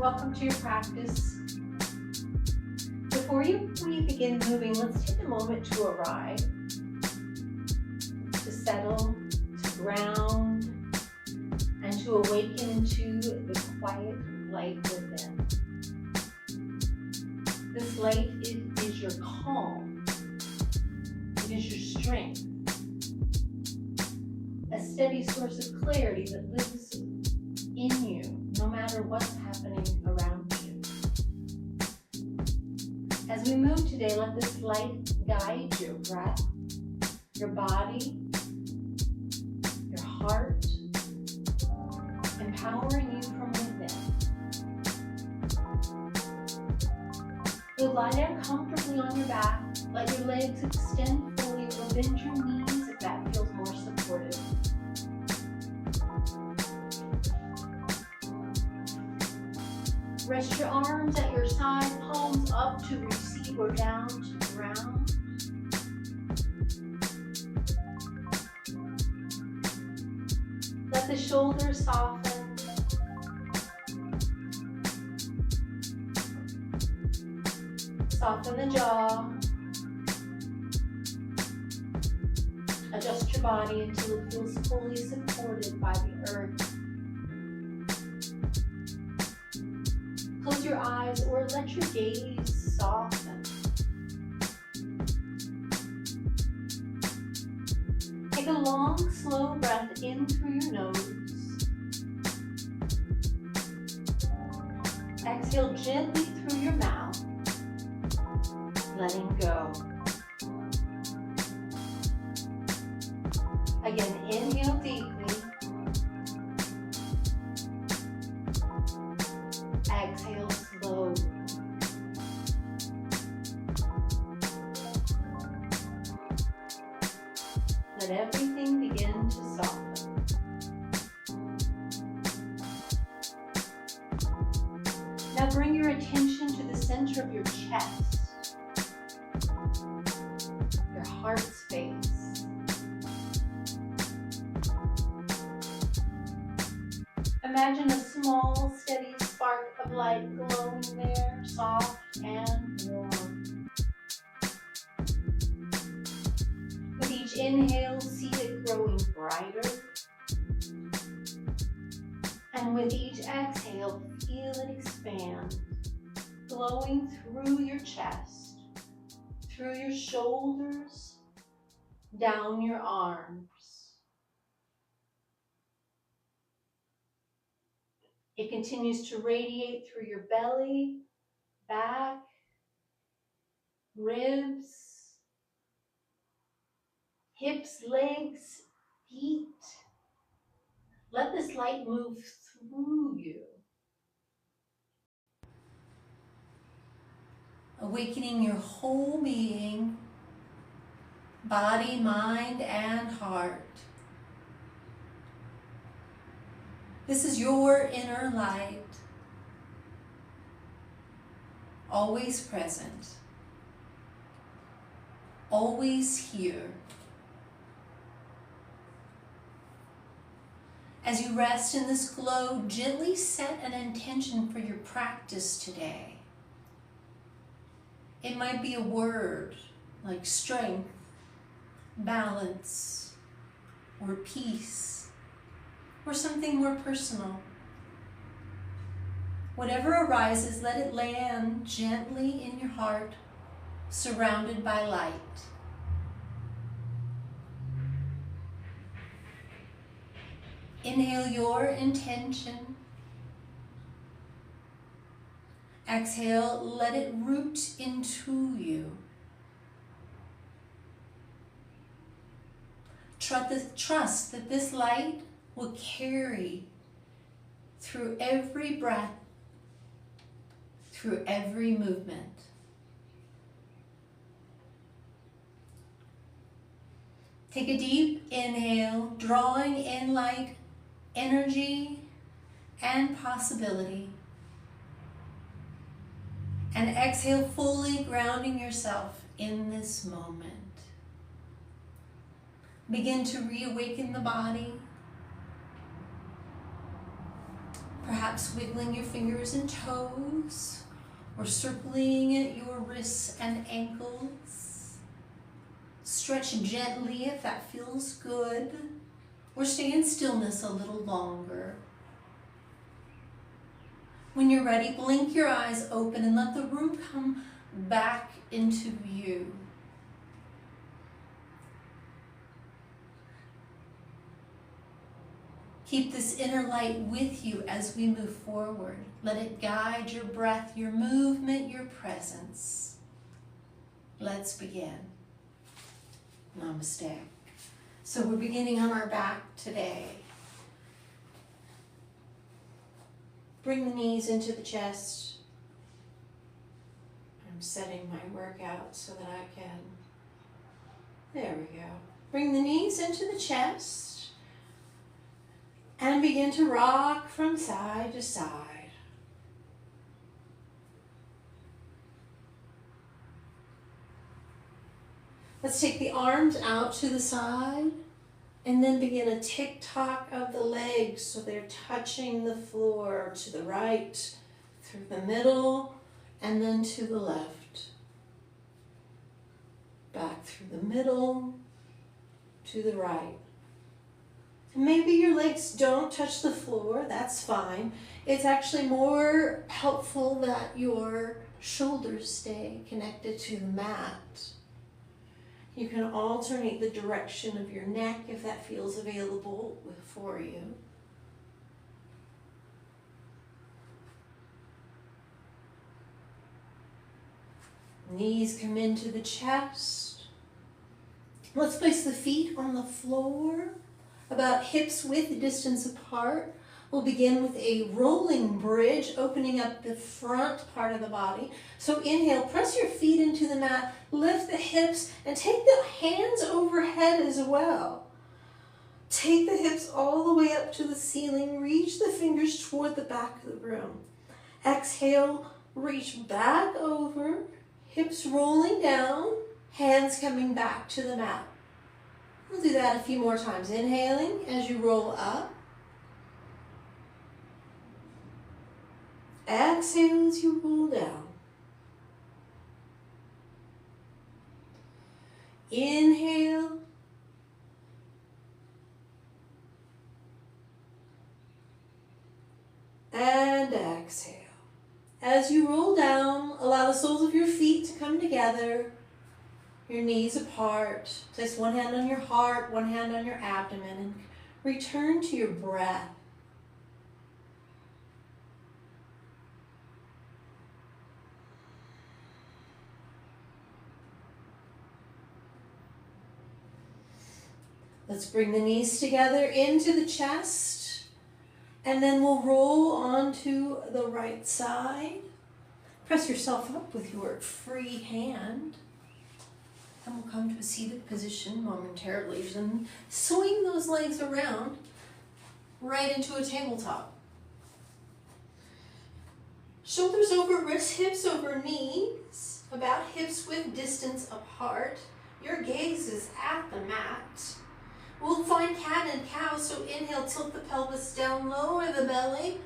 Welcome to your practice. Before we begin moving, let's take a moment to arrive, to settle, to ground, and to awaken into the quiet light within. This light is your calm. It is your strength. A steady source of clarity that lives in you, no matter what's happening around you. As we move today, let this light guide your breath, your body, your heart, empowering you from within. You'll lie down comfortably on your back, let your legs extend fully, or bend your knees if that feels more supportive. Rest your arms at your side, palms up to receive or down to the ground. Let the shoulders soften. Soften the jaw. Adjust your body until it feels fully supported by the earth. Close your eyes or let your gaze soften. Take a long, slow breath in through your nose. Exhale gently through your mouth, letting go. Again, inhale deeply. Exhale slowly. Let everything begin to soften. Now bring your attention to the center of your chest, your heart space. Imagine a small, steady spark of light glowing there, soft and warm. With each inhale, see it growing brighter. And with each exhale, feel it expand, glowing through your chest, through your shoulders, down your arms. It continues to radiate through your belly, back, ribs, hips, legs, feet. Let this light move through you, awakening your whole being, body, mind, and heart. This is your inner light, always present, always here. As you rest in this glow, gently set an intention for your practice today. It might be a word like strength, balance, or peace, or something more personal. Whatever arises, let it land gently in your heart, surrounded by light. Inhale your intention. Exhale, let it root into you. Trust that this light will carry through every breath, through every movement. Take a deep inhale, drawing in light, energy, and possibility. And exhale, fully grounding yourself in this moment. Begin to reawaken the body. Perhaps Perhaps wiggling your fingers and toes, or circling at your wrists and ankles. Stretch gently if that feels good, or stay in stillness a little longer. When you're ready, blink your eyes open and let the room come back into view. Keep this inner light with you as we move forward. Let it guide your breath, your movement, your presence. Let's begin. Namaste. So we're beginning on our back today. Bring the knees into the chest. I'm setting my workout so that I can, there we go. Bring the knees into the chest. And begin to rock from side to side. Let's take the arms out to the side and then begin a tick-tock of the legs so they're touching the floor to the right, through the middle, and then to the left. Back through the middle, to the right. Maybe your legs don't touch the floor, that's fine. It's actually more helpful that your shoulders stay connected to the mat. You can alternate the direction of your neck if that feels available for you. Knees come into the chest. Let's place the feet on the floor, about hips width distance apart. We'll begin with a rolling bridge, opening up the front part of the body. So inhale, press your feet into the mat, lift the hips, and take the hands overhead as well. Take the hips all the way up to the ceiling. Reach the fingers toward the back of the room. Exhale, reach back over, hips rolling down, hands coming back to the mat. We'll do that a few more times. Inhaling as you roll up. Exhale as you roll down. Inhale. And exhale. As you roll down, allow the soles of your feet to come together. Your knees apart. Place one hand on your heart, one hand on your abdomen, and return to your breath. Let's bring the knees together into the chest, and then we'll roll onto the right side. Press yourself up with your free hand. And we'll come to a seated position momentarily. Then swing those legs around right into a tabletop. Shoulders over wrists, hips over knees, about hips width distance apart. Your gaze is at the mat. We'll find cat and cow, so inhale, tilt the pelvis down, lower the belly,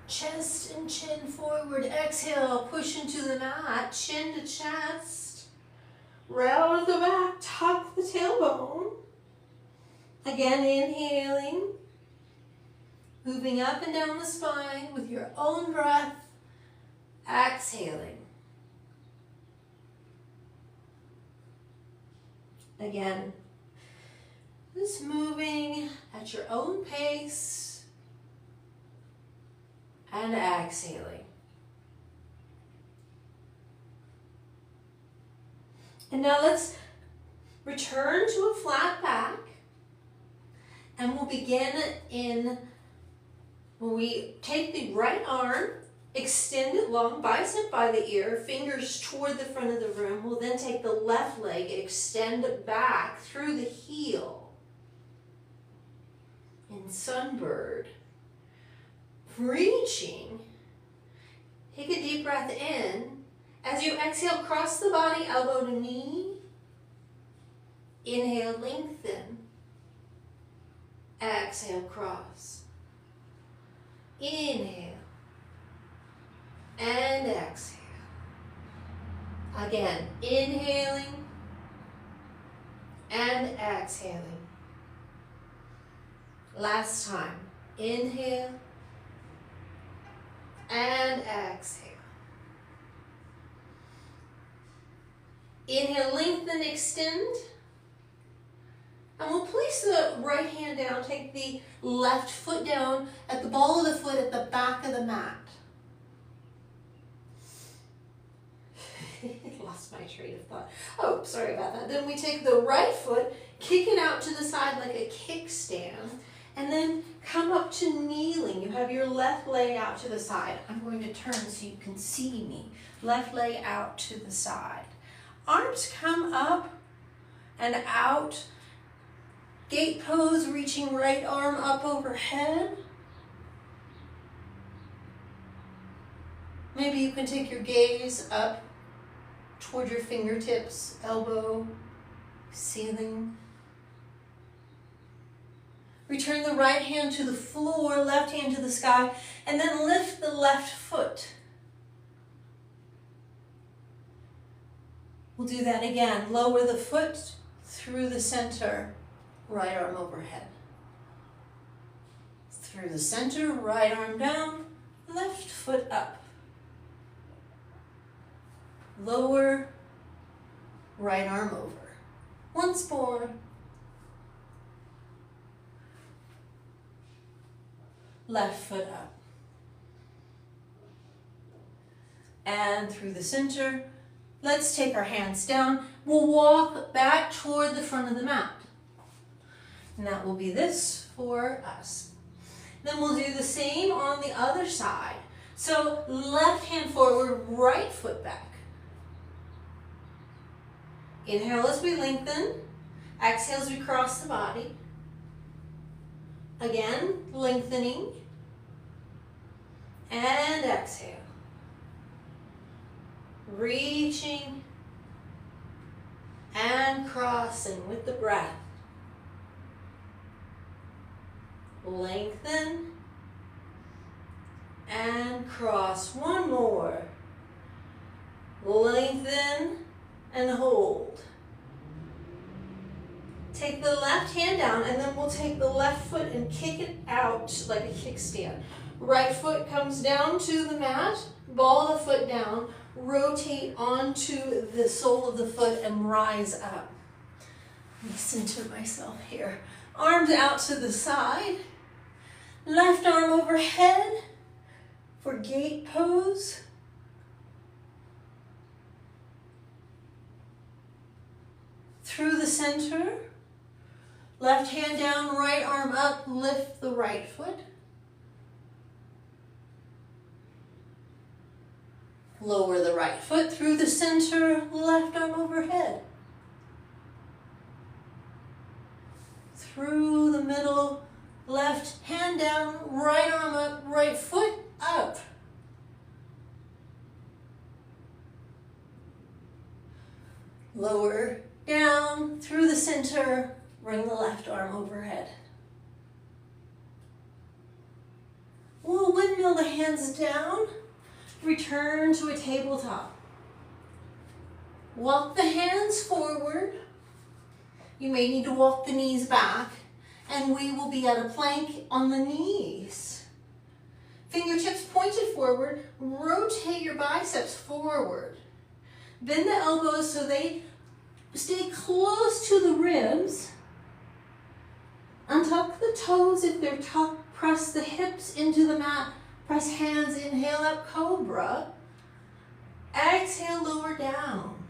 chest and chin forward. Exhale, push into the mat, chin to chest. Round the back, tuck the tailbone. Again, inhaling. Moving up and down the spine with your own breath. Exhaling. Again, just moving at your own pace. And exhaling. And now let's return to a flat back, and we'll begin when we take the right arm, extend it long, bicep by the ear, fingers toward the front of the room. We'll then take the left leg, extend it back through the heel in sunbird. Reaching, take a deep breath in. As you exhale, cross the body, elbow to knee. Inhale, lengthen. Exhale, cross. Inhale. and exhale. Again, inhaling and exhaling. Last time, inhale and exhale. Inhale, lengthen, extend. And we'll place the right hand down, take the left foot down at the ball of the foot at the back of the mat. Lost my train of thought. Oh, sorry about that. Then we take the right foot, kick it out to the side like a kickstand, and then come up to kneeling. You have your left leg out to the side. I'm going to turn so you can see me. Left leg out to the side. Arms come up and out. Gate pose, reaching right arm up overhead. Maybe you can take your gaze up toward your fingertips, elbow, ceiling. Return the right hand to the floor, left hand to the sky, and then lift the left foot. We'll do that again. Lower the foot through the center, right arm overhead. Through the center, right arm down, left foot up. Lower, right arm over. Once more. Left foot up. And through the center. Let's take our hands down. We'll walk back toward the front of the mat. And that will be this for us. Then we'll do the same on the other side. So left hand forward, right foot back. Inhale as we lengthen. Exhale as we cross the body. Again, lengthening. And exhale. Reaching and crossing with the breath. Lengthen and cross. One more. Lengthen and hold. Take the left hand down and then we'll take the left foot and kick it out like a kickstand. Right foot comes down to the mat, ball of the foot down, rotate onto the sole of the foot and rise up. Listen to myself here. Arms out to the side. Left arm overhead for gate pose. Through the center. Left hand down, right arm up, lift the right foot. Lower the right foot through the center, left arm overhead. Through the middle, left hand down, right arm up, right foot up. Lower, down, through the center, bring the left arm overhead. We'll windmill the hands down. Return to a tabletop. Walk the hands forward. You may need to walk the knees back, and we will be at a plank on the knees. Fingertips pointed forward. Rotate your biceps forward. Bend the elbows so they stay close to the ribs. Untuck the toes if they're tucked. Press the hips into the mat. Press hands, inhale up, cobra. Exhale, lower down.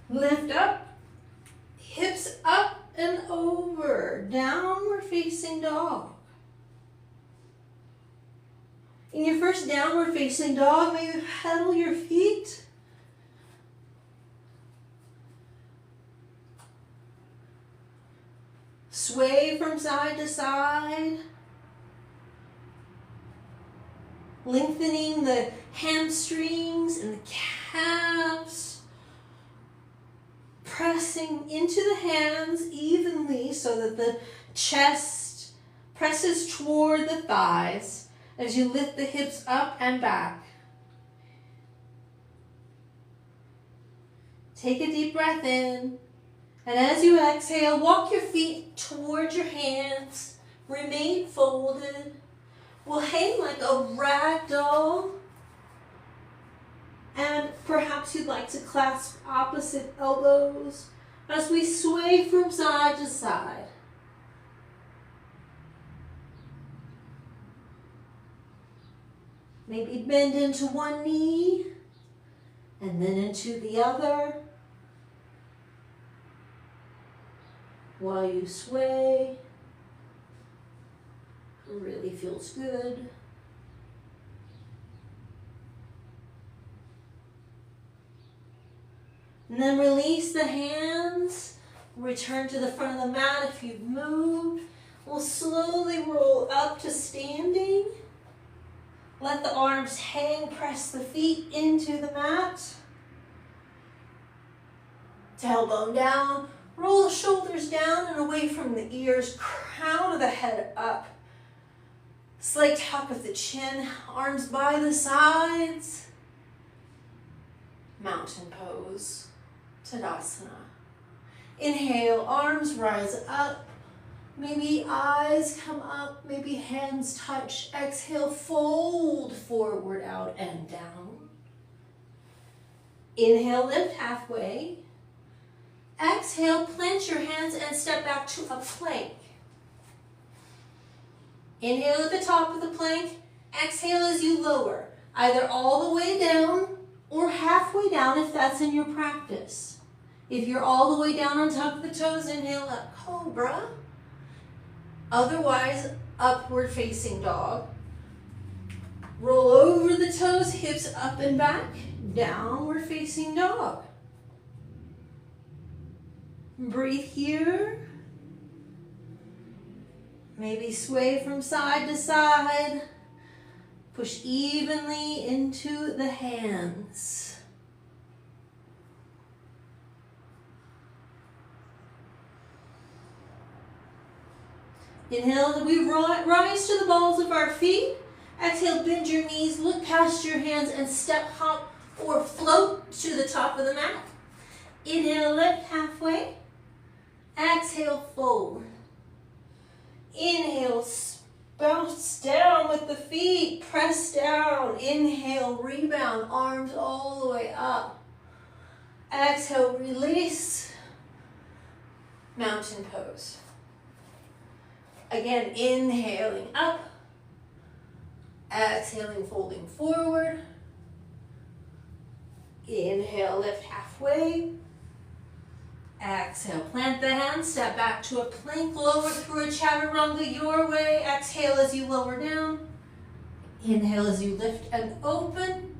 Lift up, hips up and over. Downward facing dog. In your first downward facing dog, may you pedal your feet. Sway from side to side. Lengthening the hamstrings and the calves. Pressing into the hands evenly so that the chest presses toward the thighs as you lift the hips up and back. Take a deep breath in, and as you exhale, walk your feet towards your hands. Remain folded. We'll hang like a rag doll. And perhaps you'd like to clasp opposite elbows as we sway from side to side. Maybe bend into one knee and then into the other while you sway. It really feels good. And then release the hands. Return to the front of the mat if you've moved. We'll slowly roll up to standing. Let the arms hang, press the feet into the mat. Tailbone down. Roll the shoulders down and away from the ears. Crown of the head up. Slight top of the chin. Arms by the sides. Mountain pose. Tadasana. Inhale, arms rise up. Maybe eyes come up, maybe hands touch. Exhale, fold forward, out and down. Inhale, lift halfway. Exhale, plant your hands and step back to a plank. Inhale at the top of the plank. Exhale as you lower, either all the way down or halfway down if that's in your practice. If you're all the way down on top of the toes, inhale up, cobra. Otherwise, upward facing dog. Roll over the toes, hips up and back, downward facing dog. Breathe here. Maybe sway from side to side. Push evenly into the hands. Inhale, we rise to the balls of our feet. Exhale, bend your knees, look past your hands and step, hop, or float to the top of the mat. Inhale, lift halfway. Exhale, fold. Inhale, bounce down with the feet, press down. Inhale, rebound, arms all the way up. Exhale, release, mountain pose. Again, inhaling up, exhaling, folding forward. Inhale, lift halfway. Exhale, plant the hands, step back to a plank, lower through a chaturanga your way. Exhale as you lower down. Inhale as you lift and open.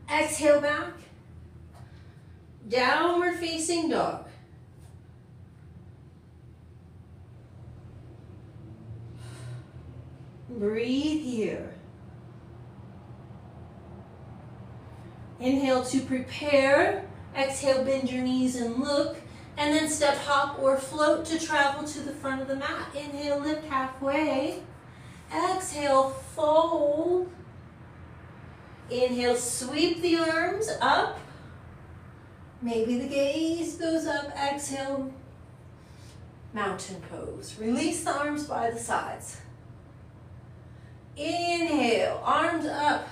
Exhale back. Downward facing dog. Breathe here. Inhale to prepare. Exhale, bend your knees and look. And then step, hop, or float to travel to the front of the mat. Inhale, lift halfway. Exhale, fold. Inhale, sweep the arms up. Maybe the gaze goes up. Exhale, mountain pose. Release the arms by the sides. Inhale, arms up,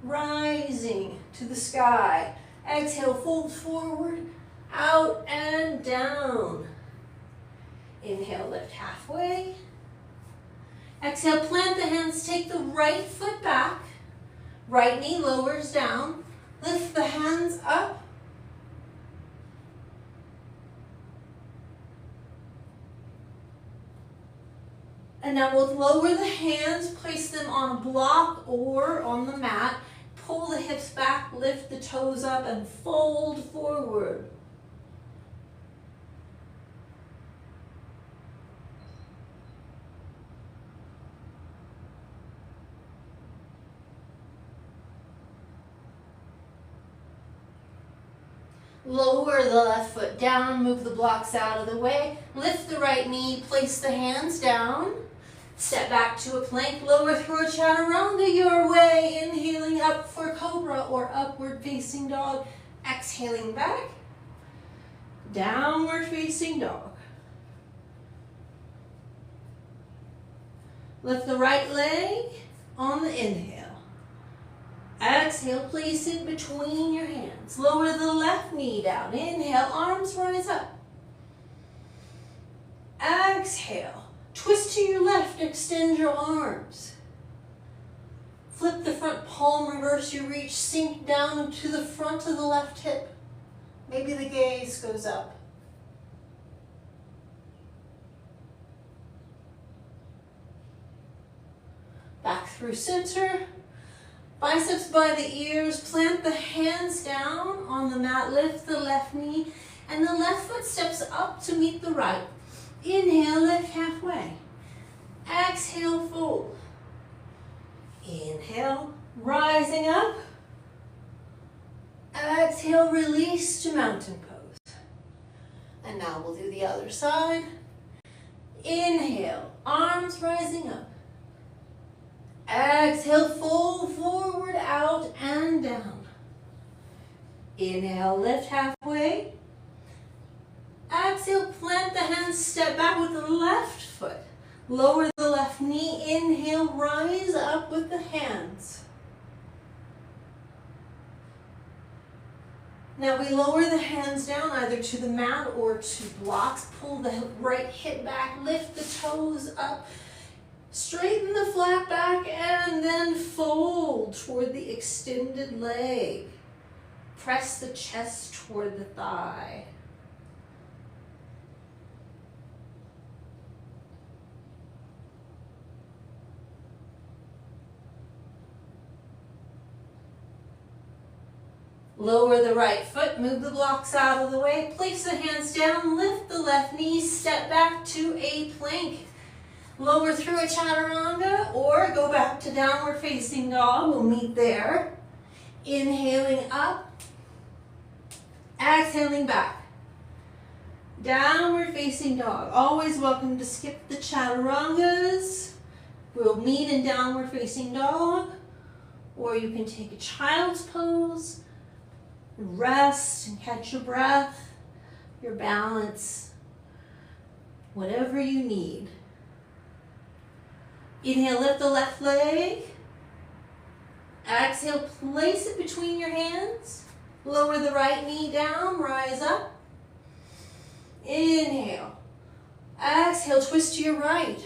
rising to the sky. Exhale, fold forward, out and down. Inhale, lift halfway. Exhale, plant the hands, take the right foot back. Right knee lowers down. Lift the hands up. And now we'll lower the hands, place them on a block or on the mat. Pull the hips back, lift the toes up, and fold forward. Lower the left foot down, move the blocks out of the way. Lift the right knee, place the hands down. Step back to a plank, lower through a chaturanga your way. Inhaling up for cobra or upward facing dog. Exhaling back, downward facing dog. Lift the right leg on the inhale. Exhale, place it between your hands. Lower the left knee down. Inhale, arms rise up. Exhale, twist to your left, extend your arms. Flip the front palm, reverse your reach, sink down to the front of the left hip. Maybe the gaze goes up. Back through center. Biceps by the ears, plant the hands down on the mat, lift the left knee, and the left foot steps up to meet the right. Inhale, lift halfway. Exhale, fold. Inhale, rising up. Exhale, release to mountain pose. And now we'll do the other side. Inhale, arms rising up. Exhale, fold forward, out, and down. Inhale, lift halfway. Exhale, plant the hands, step back with the left foot. Lower the left knee, inhale, rise up with the hands. Now we lower the hands down either to the mat or to blocks. Pull the right hip back, lift the toes up. Straighten the flat back and then fold toward the extended leg. Press the chest toward the thigh. Lower the right foot, move the blocks out of the way, place the hands down, lift the left knee, step back to a plank. Lower through a chaturanga or go back to downward facing dog. We'll meet there. Inhaling up. Exhaling back. Downward facing dog. Always welcome to skip the chaturangas. We'll meet in downward facing dog. Or you can take a child's pose. Rest and catch your breath, your balance, whatever you need. Inhale, lift the left leg. Exhale, place it between your hands. Lower the right knee down, rise up. Inhale. Exhale, twist to your right.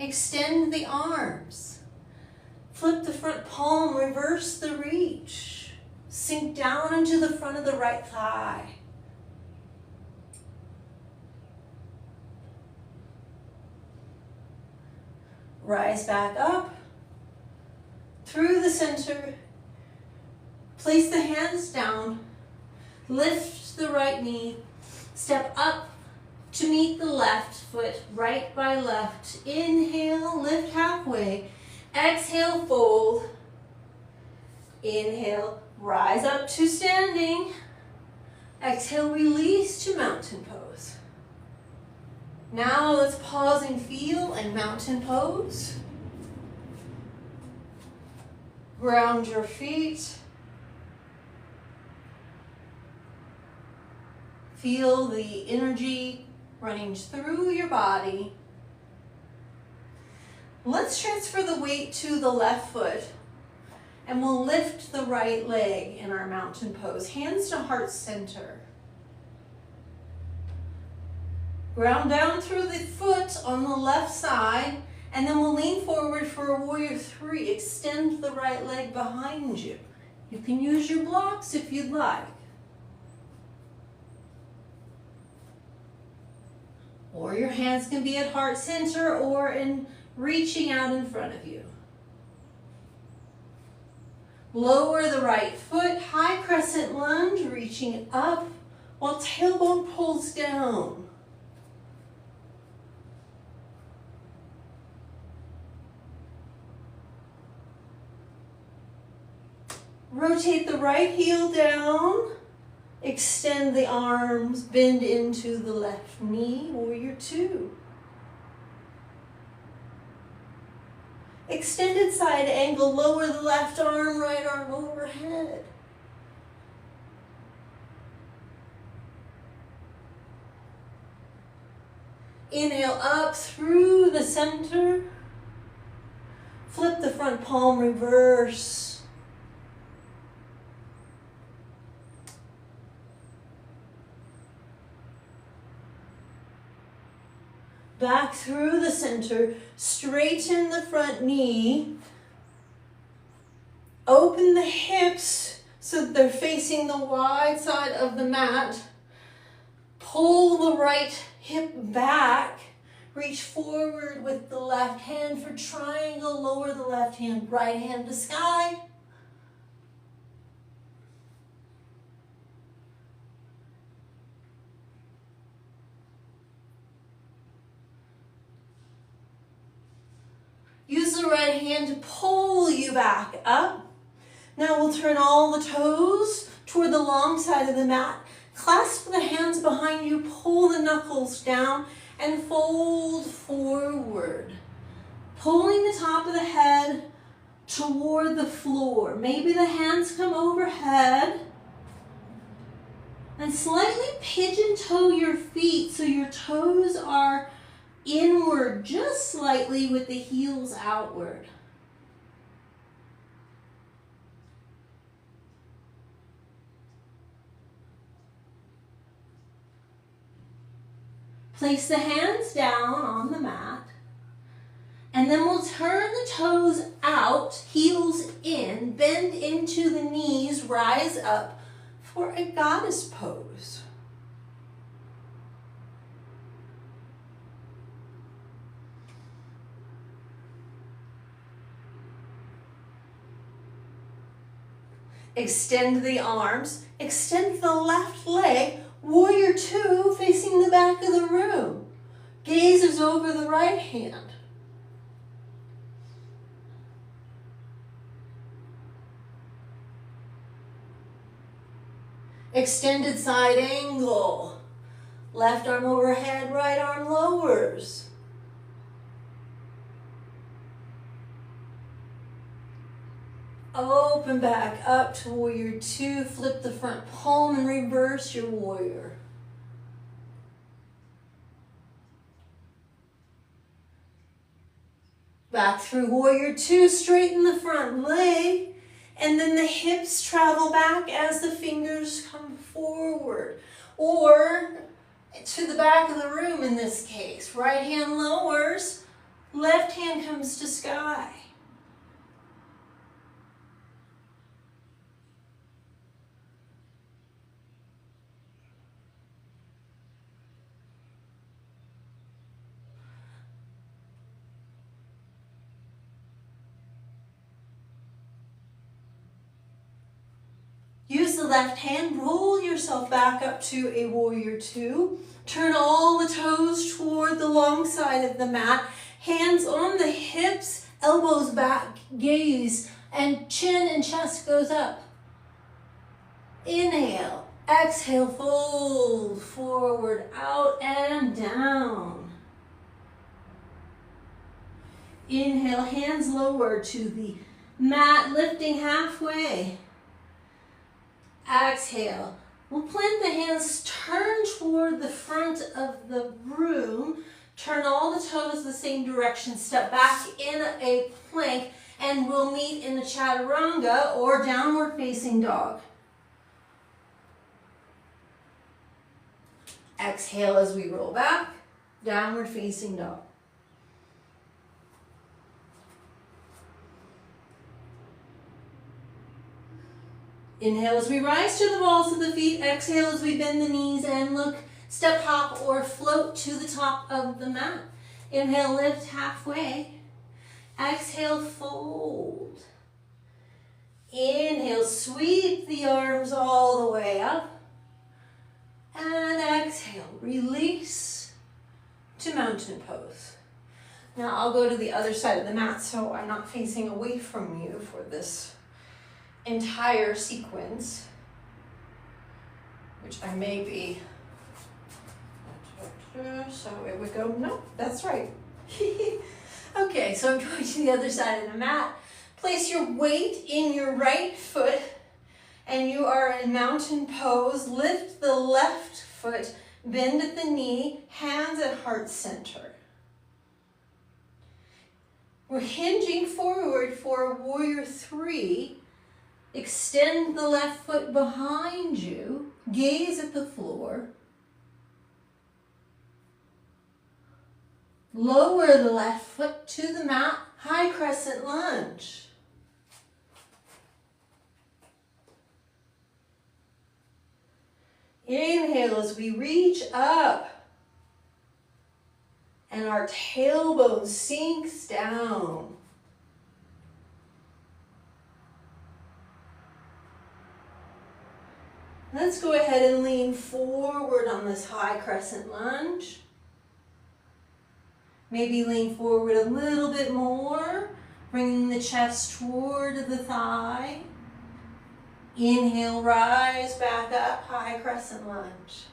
Extend the arms. Flip the front palm, reverse the reach. Sink down into the front of the right thigh. Rise back up through the center. Place the hands down. Lift the right knee. Step up to meet the left foot, right by left. Inhale, lift halfway. Exhale, fold. Inhale, rise up to standing. Exhale, release to mountain pose. Now let's pause and feel in mountain pose. Ground your feet. Feel the energy running through your body. Let's transfer the weight to the left foot and we'll lift the right leg in our mountain pose. Hands to heart center. Ground down through the foot on the left side, and then we'll lean forward for a warrior three. Extend the right leg behind you. You can use your blocks if you'd like. Or your hands can be at heart center or in reaching out in front of you. Lower the right foot, high crescent lunge, reaching up while tailbone pulls down. Rotate the right heel down, extend the arms, bend into the left knee, warrior two. Extended side angle, lower the left arm, right arm overhead. Inhale up through the center. Flip the front palm, reverse. Back through the center, straighten the front knee. Open the hips so that they're facing the wide side of the mat. Pull the right hip back. Reach forward with the left hand for triangle. Lower the left hand, right hand to sky. Use the right hand to pull you back up. Now we'll turn all the toes toward the long side of the mat. Clasp the hands behind you, pull the knuckles down, and fold forward. Pulling the top of the head toward the floor. Maybe the hands come overhead. And slightly pigeon toe your feet so your toes are inward just slightly with the heels outward. Place the hands down on the mat, and then we'll turn the toes out, heels in, bend into the knees, rise up for a goddess pose. Extend the arms, extend the left leg, warrior two facing the back of the room. Gaze is over the right hand. Extended side angle. Left arm overhead, right arm lowers. Open back up to warrior two. Flip the front palm and reverse your warrior. Back through warrior two, straighten the front leg, and then the hips travel back as the fingers come forward, or to the back of the room in this case. Right hand lowers, left hand comes to sky. Use the left hand, roll yourself back up to a warrior two. Turn all the toes toward the long side of the mat. Hands on the hips, elbows back, gaze, and chin and chest goes up. Inhale, exhale, fold forward, out and down. Inhale, hands lower to the mat, lifting halfway. Exhale. We'll plant the hands, turn toward the front of the room, turn all the toes the same direction, step back in a plank, and we'll meet in a chaturanga or downward facing dog. Exhale as we roll back, downward facing dog. Inhale as we rise to the balls of the feet. Exhale as we bend the knees and look, step, hop, or float to the top of the mat. Inhale, lift halfway. Exhale, fold. Inhale, sweep the arms all the way up. And exhale, release to mountain pose. Now I'll go to the other side of the mat so I'm not facing away from you for this entire sequence, which I may be. So it would go, no, that's right. Okay, so I'm going to the other side of the mat. Place your weight in your right foot and you are in mountain pose. Lift the left foot, bend at the knee, hands at heart center. We're hinging forward for warrior three. Extend the left foot behind you, gaze at the floor. Lower the left foot to the mat, high crescent lunge. Inhale as we reach up and our tailbone sinks down. Let's go ahead and lean forward on this high crescent lunge. Maybe lean forward a little bit more, bringing the chest toward the thigh. Inhale, rise back up, high crescent lunge.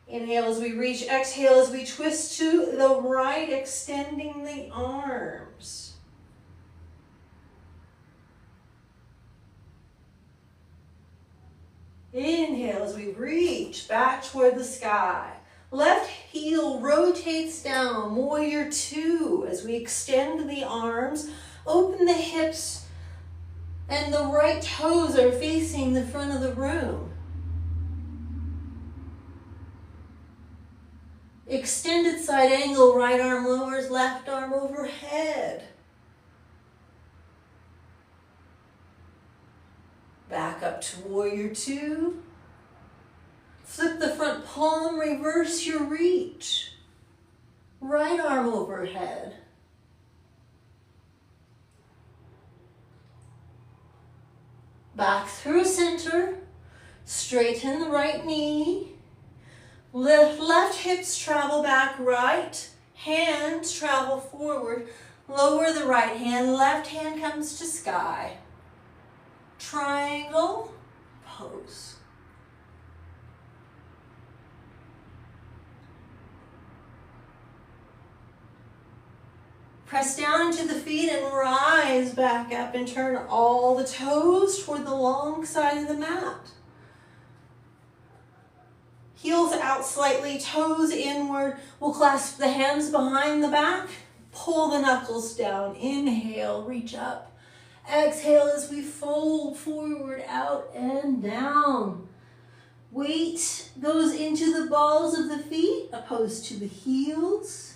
Inhale as we reach, exhale as we twist to the right, extending the arms. Inhale as we reach back toward the sky. Left heel rotates down, warrior two, as we extend the arms, open the hips, and the right toes are facing the front of the room. Extended side angle, right arm lowers, left arm overhead. Back up to warrior two. Flip the front palm, reverse your reach. Right arm overhead. Back through center. Straighten the right knee. Left hips travel back, right. Hands travel forward. Lower the right hand, left hand comes to sky. Triangle pose. Press down into the feet and rise back up and turn all the toes toward the long side of the mat. Heels out slightly, toes inward. We'll clasp the hands behind the back. Pull the knuckles down. Inhale, reach up. Exhale as we fold forward, out and down. Weight goes into the balls of the feet, opposed to the heels.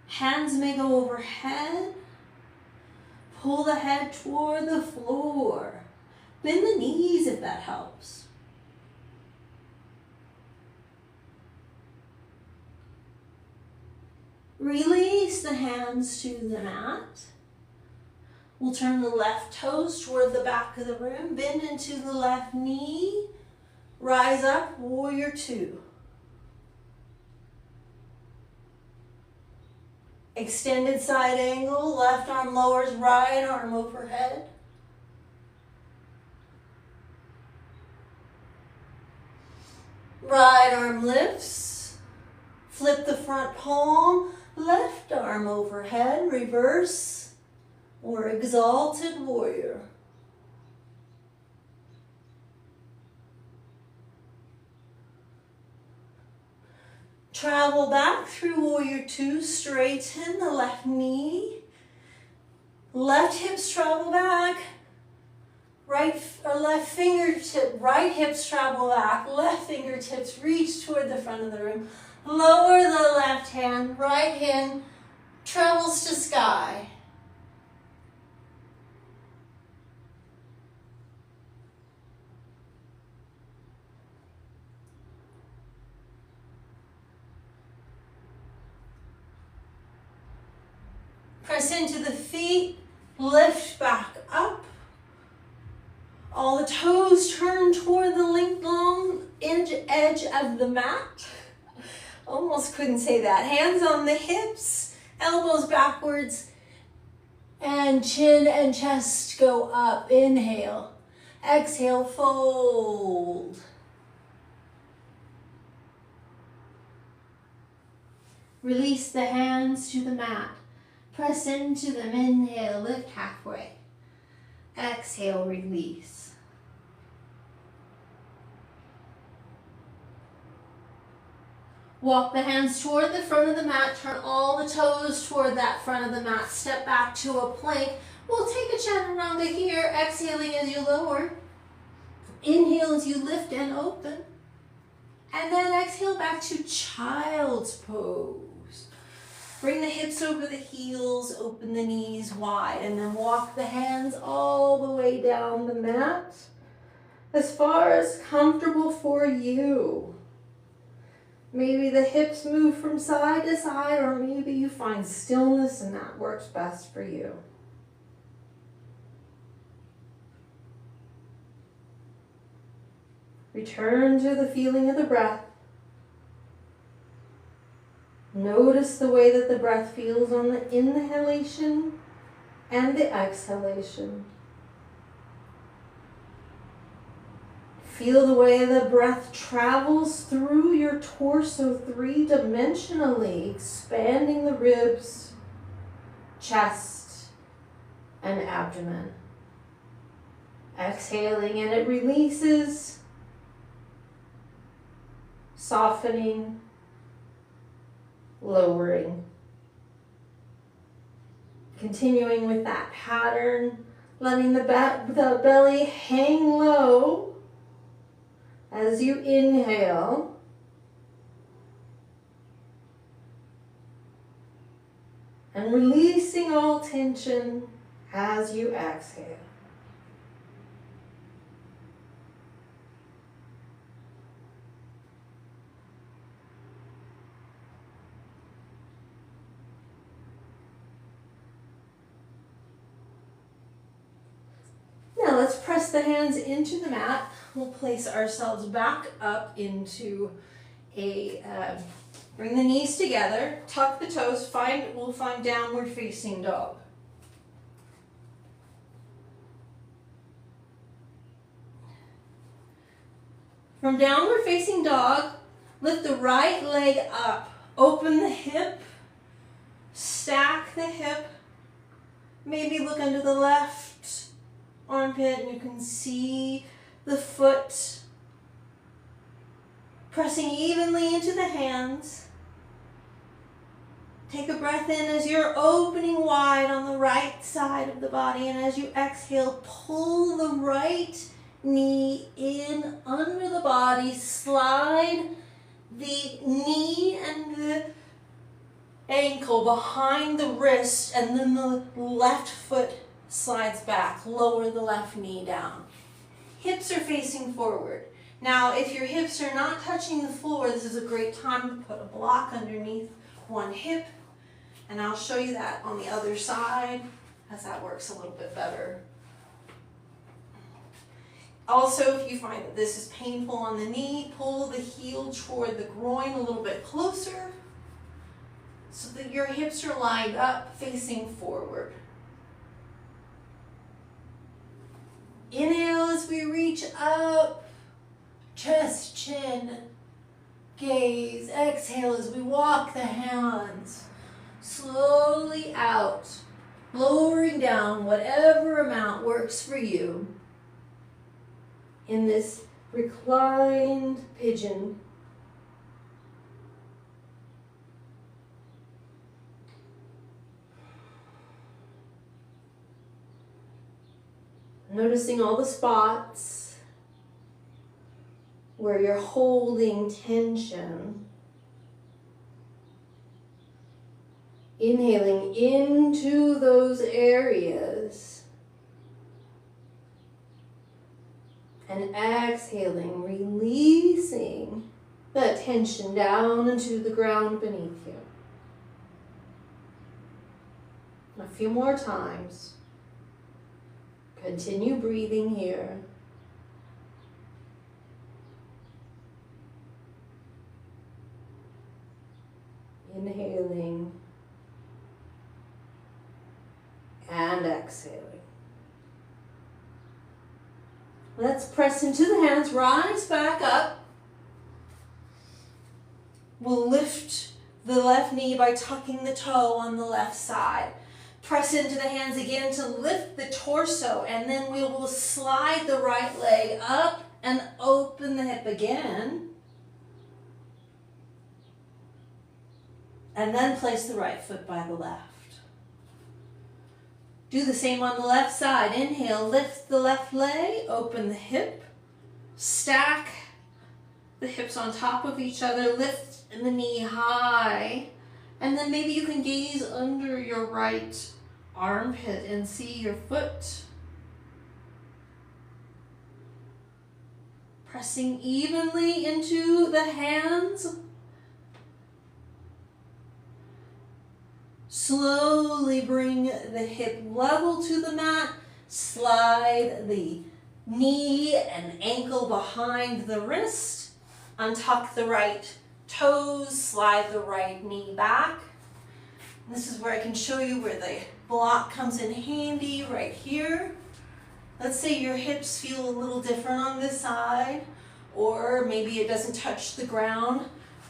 Hands may go overhead. Pull the head toward the floor. Bend the knees if that helps. Release the hands to the mat. We'll turn the left toes toward the back of the room. Bend into the left knee. Rise up, warrior two. Extended side angle, left arm lowers, right arm overhead. Right arm lifts. Flip the front palm, left arm overhead, reverse or exalted warrior. Travel back through warrior two, straighten the left knee. Left hips travel back. Left fingertip, right hips travel back. Left fingertips reach toward the front of the room. Lower the left hand, right hand travels to sky. Press into the feet, lift back up. All the toes turn toward the long edge of the mat. Almost couldn't say that. Hands on the hips, elbows backwards, and chin and chest go up. Inhale, exhale, fold. Release the hands to the mat. Press into them. Inhale, lift halfway. Exhale, release. Walk the hands toward the front of the mat. Turn all the toes toward that front of the mat. Step back to a plank. We'll take a chaturanga here, exhaling as you lower. Inhale as you lift and open. And then exhale back to child's pose. Bring the hips over the heels, open the knees wide, and then walk the hands all the way down the mat as far as comfortable for you. Maybe the hips move from side to side, or maybe you find stillness and that works best for you. Return to the feeling of the breath. Notice the way that the breath feels on the inhalation and the exhalation. Feel the way the breath travels through your torso three-dimensionally, expanding the ribs, chest, and abdomen. Exhaling and it releases, softening, lowering. Continuing with that pattern, letting the belly hang low as you inhale. And releasing all tension as you exhale. Now let's press the hands into the mat. We'll place ourselves back up into bring the knees together, tuck the toes, we'll find downward facing dog. From downward facing dog, lift the right leg up, open the hip, stack the hip, maybe look under the left armpit and you can see the foot pressing evenly into the hands. Take a breath in as you're opening wide on the right side of the body, and as you exhale, pull the right knee in under the body, slide the knee and the ankle behind the wrist, and then the left foot slides back. Lower the left knee down. Hips are facing forward. Now, if your hips are not touching the floor, this is a great time to put a block underneath one hip, and I'll show you that on the other side as that works a little bit better. Also, if you find that this is painful on the knee, pull the heel toward the groin a little bit closer so that your hips are lined up facing forward. Inhale as we reach up, chest, chin, gaze. Exhale as we walk the hands slowly out, lowering down whatever amount works for you in this reclined pigeon. Noticing all the spots where you're holding tension. Inhaling into those areas. And exhaling, releasing that tension down into the ground beneath you. A few more times. Continue breathing here. Inhaling and exhaling. Let's press into the hands, rise back up. We'll lift the left knee by tucking the toe on the left side. Press into the hands again to lift the torso, and then we will slide the right leg up and open the hip again. And then place the right foot by the left. Do the same on the left side. Inhale, lift the left leg, open the hip, stack the hips on top of each other, lift the knee high, and then maybe you can gaze under your right armpit and see your foot. Pressing evenly into the hands. Slowly bring the hip level to the mat. Slide the knee and ankle behind the wrist. Untuck the right toes. Slide the right knee back. And this is where I can show you where the block comes in handy, right here. Let's say your hips feel a little different on this side, or maybe it doesn't touch the ground.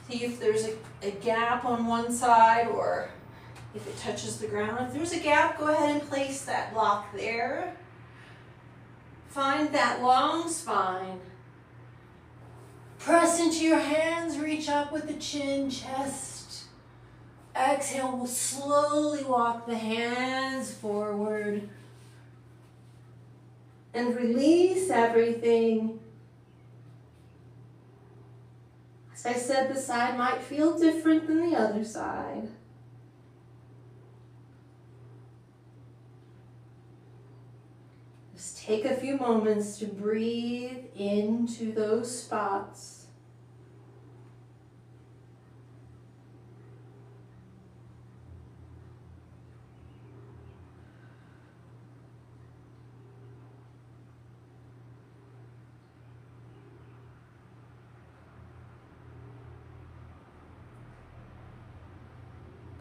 See if there's a gap on one side, or if it touches the ground. If there's a gap, go ahead and place that block there. Find that long spine. Press into your hands, reach up with the chin, chest. Exhale, we'll slowly walk the hands forward. And release everything. As I said, the side might feel different than the other side. Just take a few moments to breathe into those spots.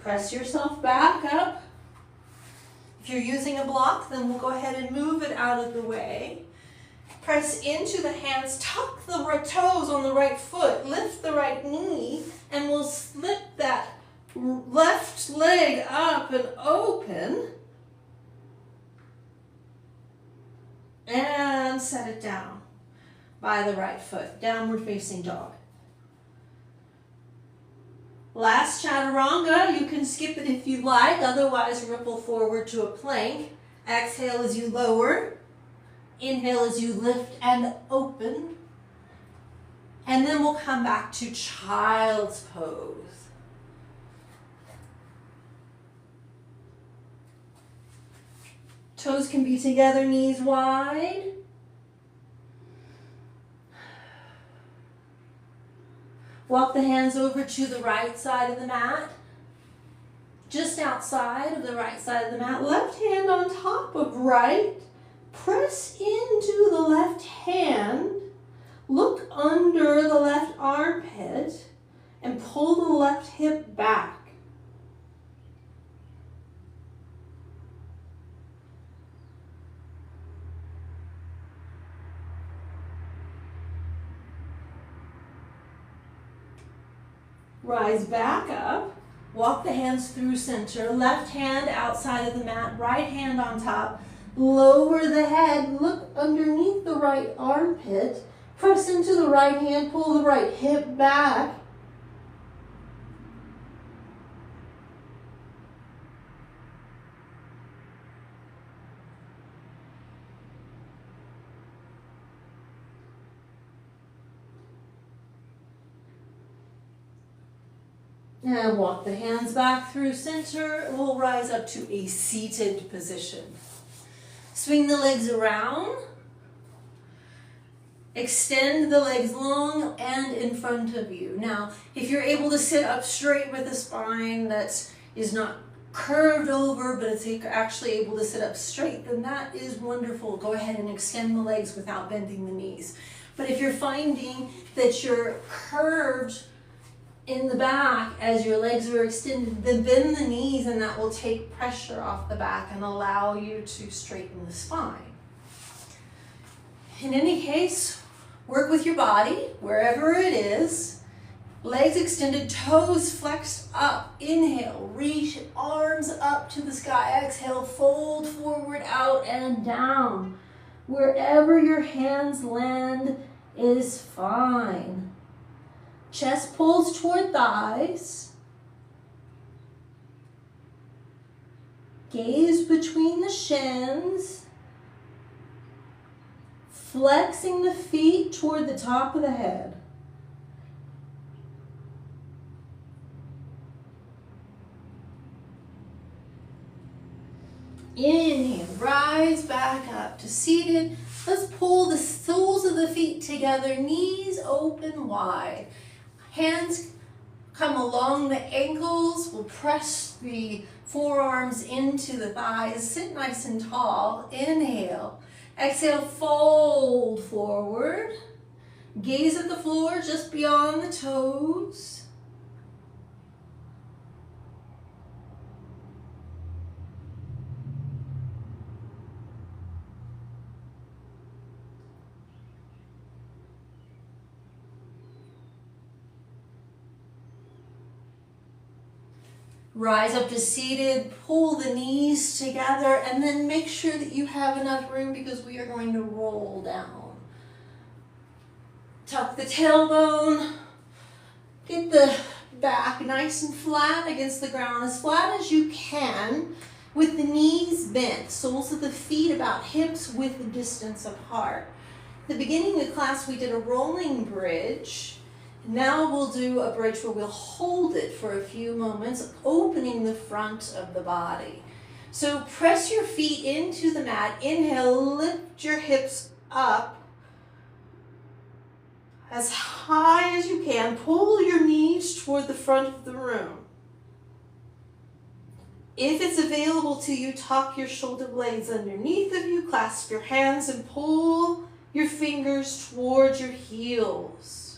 Press yourself back up. If you're using a block, then we'll go ahead and move it out of the way. Press into the hands, tuck the right toes on the right foot, lift the right knee, and we'll slip that left leg up and open. And set it down by the right foot, downward facing dog. Last chaturanga, you can skip it if you like, otherwise ripple forward to a plank. Exhale as you lower. Inhale as you lift and open. And then we'll come back to child's pose. Toes can be together, knees wide. Walk the hands over to the right side of the mat. Just outside of the right side of the mat. Left hand on top of right. Press into the left hand. Look under the left armpit and pull the left hip back. Rise back up, walk the hands through center, left hand outside of the mat, right hand on top, lower the head, look underneath the right armpit, press into the right hand, pull the right hip back. And walk the hands back through center. We'll rise up to a seated position. Swing the legs around. Extend the legs long and in front of you. Now, if you're able to sit up straight with a spine that is not curved over, but it's actually able to sit up straight, then that is wonderful. Go ahead and extend the legs without bending the knees. But if you're finding that you're curved in the back as your legs are extended, then bend the knees, and that will take pressure off the back and allow you to straighten the spine. In any case, work with your body wherever it is. Legs extended, toes flexed up. Inhale, reach arms up to the sky. Exhale, fold forward, out and down. Wherever your hands land is fine. Chest pulls toward thighs. Gaze between the shins. Flexing the feet toward the top of the head. Inhale, rise back up to seated. Let's pull the soles of the feet together, knees open wide. Hands come along the ankles. We'll press the forearms into the thighs. Sit nice and tall. Inhale. Exhale, fold forward. Gaze at the floor just beyond the toes. Rise up to seated, pull the knees together, and then make sure that you have enough room because we are going to roll down. Tuck the tailbone, get the back nice and flat against the ground, as flat as you can, with the knees bent, soles of the feet about hips width distance apart. At the beginning of class, we did a rolling bridge. Now we'll do a bridge where we'll hold it for a few moments, opening the front of the body. So press your feet into the mat. Inhale, lift your hips up as high as you can. Pull your knees toward the front of the room. If it's available to you, tuck your shoulder blades underneath of you, clasp your hands and pull your fingers towards your heels.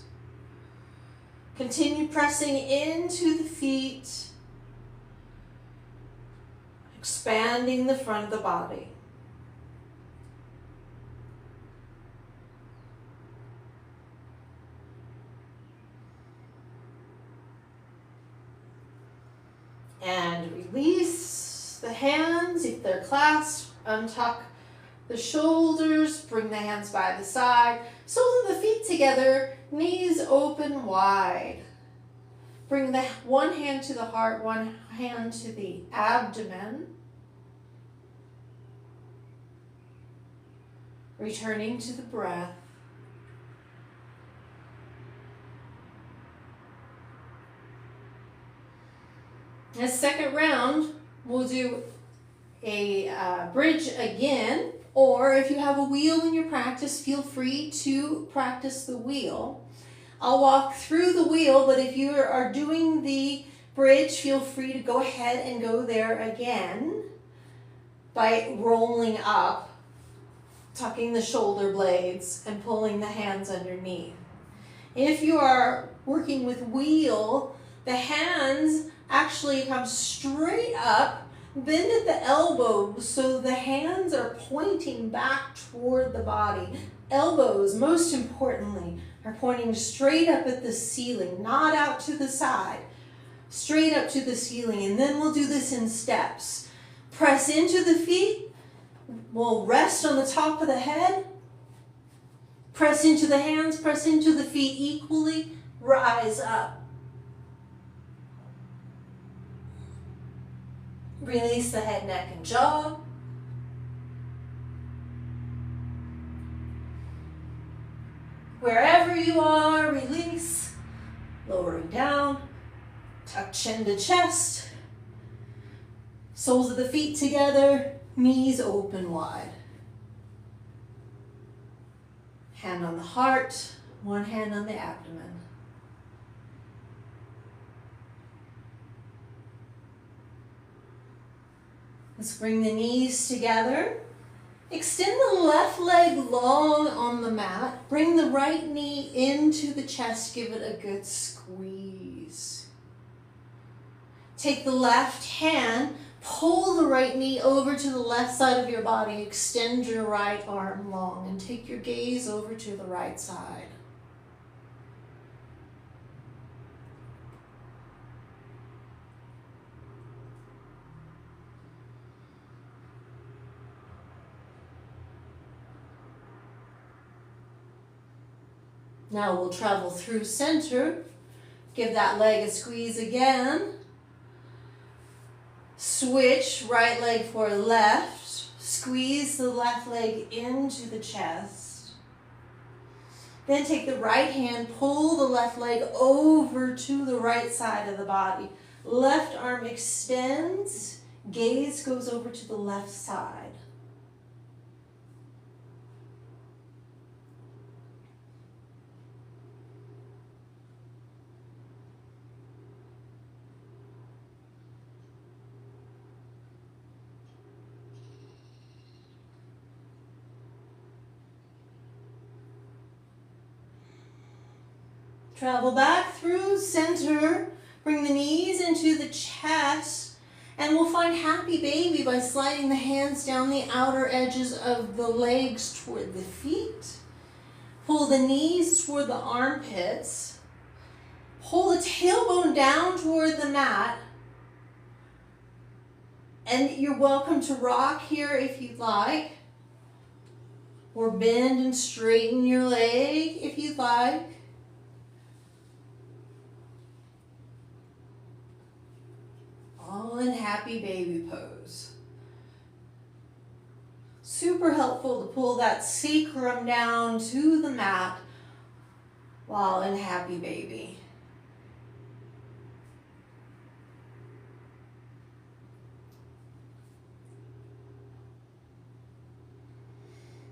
Continue pressing into the feet, expanding the front of the body. And release the hands if they're clasped, untuck the shoulders, bring the hands by the side, soles of the feet together, knees open wide. Bring the one hand to the heart, one hand to the abdomen. Returning to the breath. This second round, we'll do a bridge again, or if you have a wheel in your practice, feel free to practice the wheel. I'll walk through the wheel, but if you are doing the bridge, feel free to go ahead and go there again by rolling up, tucking the shoulder blades, and pulling the hands underneath. If you are working with wheel, the hands actually come straight up. Bend at the elbows so the hands are pointing back toward the body. Elbows, most importantly, are pointing straight up at the ceiling, not out to the side. Straight up to the ceiling. And then we'll do this in steps. Press into the feet. We'll rest on the top of the head. Press into the hands, press into the feet equally. Rise up. Release the head, neck, and jaw. Wherever you are, release. Lowering down. Tuck chin to chest. Soles of the feet together. Knees open wide. Hand on the heart. One hand on the abdomen. Let's bring the knees together. Extend the left leg long on the mat. Bring the right knee into the chest. Give it a good squeeze. Take the left hand. Pull the right knee over to the left side of your body. Extend your right arm long and take your gaze over to the right side. Now we'll travel through center. Give that leg a squeeze again. Switch right leg for left. Squeeze the left leg into the chest. Then take the right hand, pull the left leg over to the right side of the body. Left arm extends, gaze goes over to the left side. Travel back through center, bring the knees into the chest, and we'll find happy baby by sliding the hands down the outer edges of the legs toward the feet. Pull the knees toward the armpits. Pull the tailbone down toward the mat. And you're welcome to rock here if you'd like, or bend and straighten your leg if you'd like. All in happy baby pose. Super helpful to pull that sacrum down to the mat while in happy baby.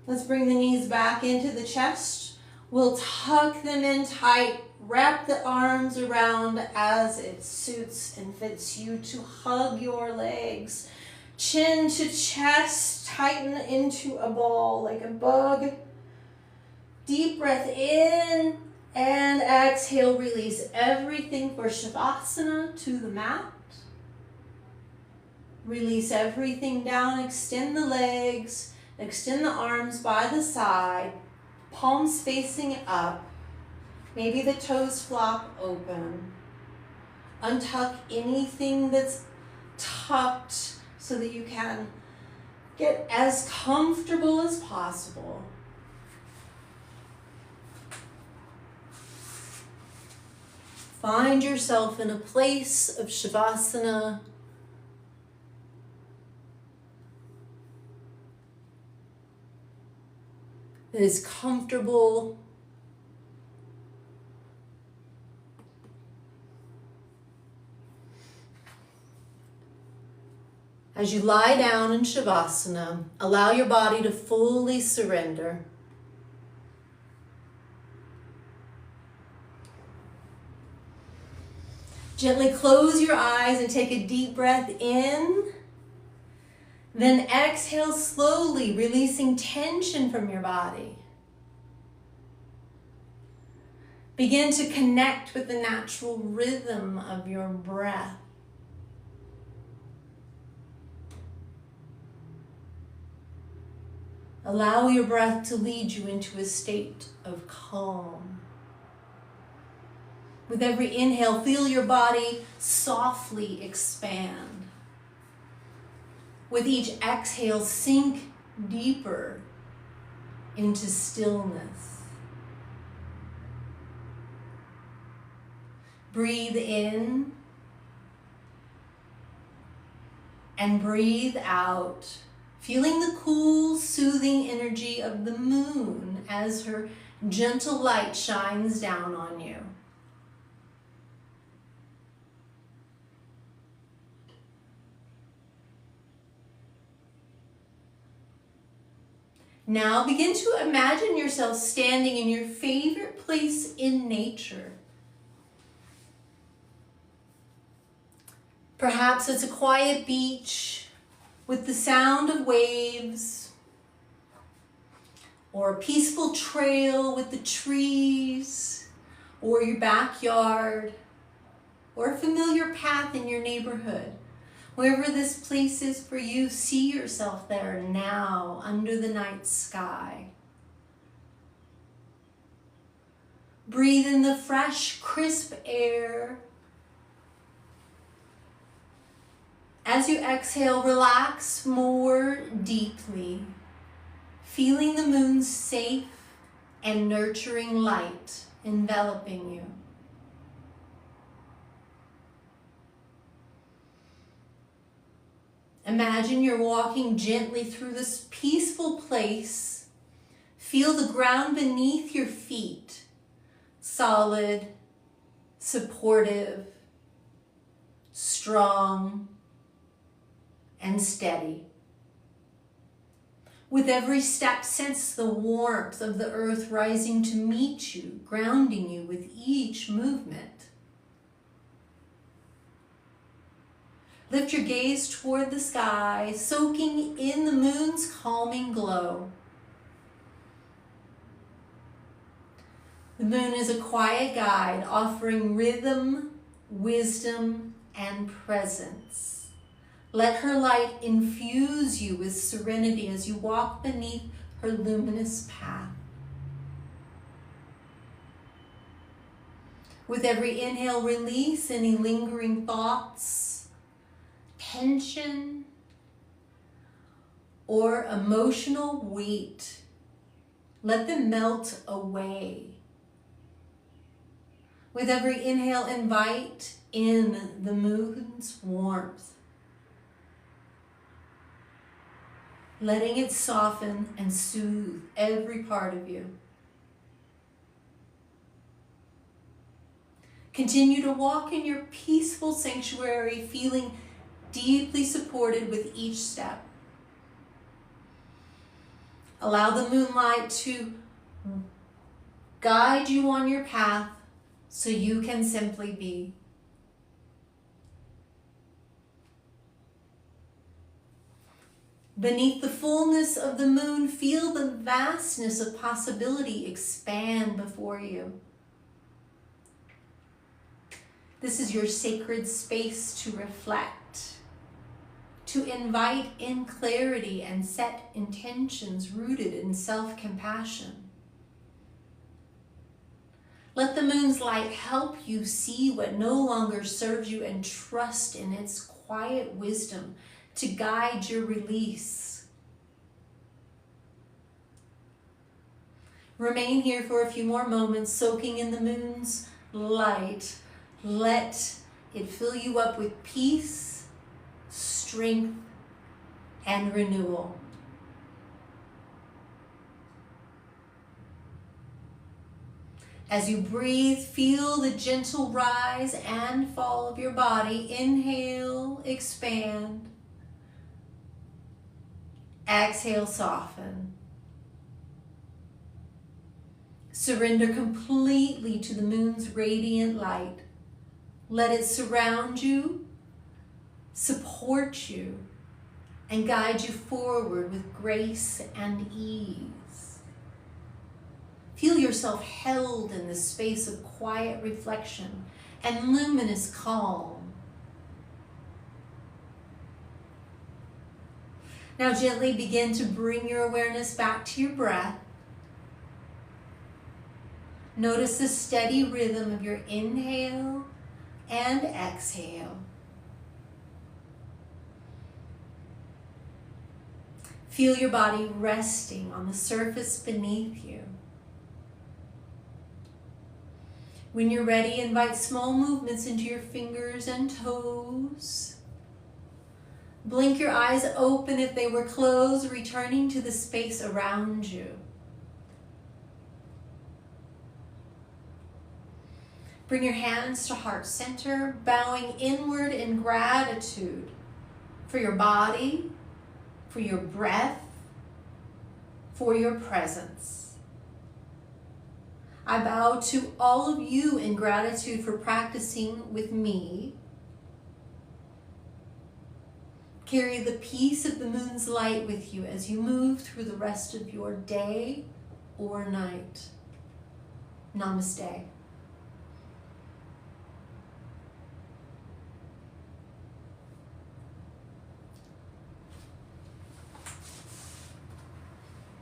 Let's bring the knees back into the chest. We'll tuck them in tight. Wrap the arms around as it suits and fits you to hug your legs. Chin to chest, tighten into a ball like a bug. Deep breath in and exhale, release everything for Shavasana to the mat. Release everything down, extend the legs, extend the arms by the side, palms facing up. Maybe the toes flop open. Untuck anything that's tucked so that you can get as comfortable as possible. Find yourself in a place of Shavasana. That is comfortable. As you lie down in Shavasana, allow your body to fully surrender. Gently close your eyes and take a deep breath in. Then exhale slowly, releasing tension from your body. Begin to connect with the natural rhythm of your breath. Allow your breath to lead you into a state of calm. With every inhale, feel your body softly expand. With each exhale, sink deeper into stillness. Breathe in and breathe out. Feeling the cool, soothing energy of the moon as her gentle light shines down on you. Now begin to imagine yourself standing in your favorite place in nature. Perhaps it's a quiet beach with the sound of waves, or a peaceful trail with the trees, or your backyard, or a familiar path in your neighborhood. Wherever this place is for you, see yourself there now under the night sky. Breathe in the fresh, crisp air. As you exhale, relax more deeply, feeling the moon's safe and nurturing light enveloping you. Imagine you're walking gently through this peaceful place. Feel the ground beneath your feet, solid, supportive, strong, and steady. With every step, sense the warmth of the earth rising to meet you, grounding you with each movement. Lift your gaze toward the sky, soaking in the moon's calming glow. The moon is a quiet guide, offering rhythm, wisdom, and presence. Let her light infuse you with serenity as you walk beneath her luminous path. With every inhale, release any lingering thoughts, tension, or emotional weight. Let them melt away. With every inhale, invite in the moon's warmth, letting it soften and soothe every part of you. Continue to walk in your peaceful sanctuary, feeling deeply supported with each step. Allow the moonlight to guide you on your path so you can simply be. Beneath the fullness of the moon, feel the vastness of possibility expand before you. This is your sacred space to reflect, to invite in clarity and set intentions rooted in self-compassion. Let the moon's light help you see what no longer serves you and trust in its quiet wisdom to guide your release. Remain here for a few more moments, soaking in the moon's light. Let it fill you up with peace, strength, and renewal. As you breathe, feel the gentle rise and fall of your body. Inhale, expand. Exhale, soften. Surrender completely to the moon's radiant light. Let it surround you, support you, and guide you forward with grace and ease. Feel yourself held in this space of quiet reflection and luminous calm. Now gently begin to bring your awareness back to your breath. Notice the steady rhythm of your inhale and exhale. Feel your body resting on the surface beneath you. When you're ready, invite small movements into your fingers and toes. Blink your eyes open if they were closed, returning to the space around you. Bring your hands to heart center, bowing inward in gratitude for your body, for your breath, for your presence. I bow to all of you in gratitude for practicing with me. Carry the peace of the moon's light with you as you move through the rest of your day or night. Namaste.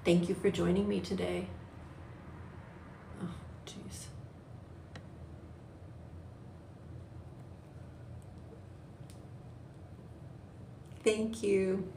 Thank you for joining me today. Oh, jeez. Thank you.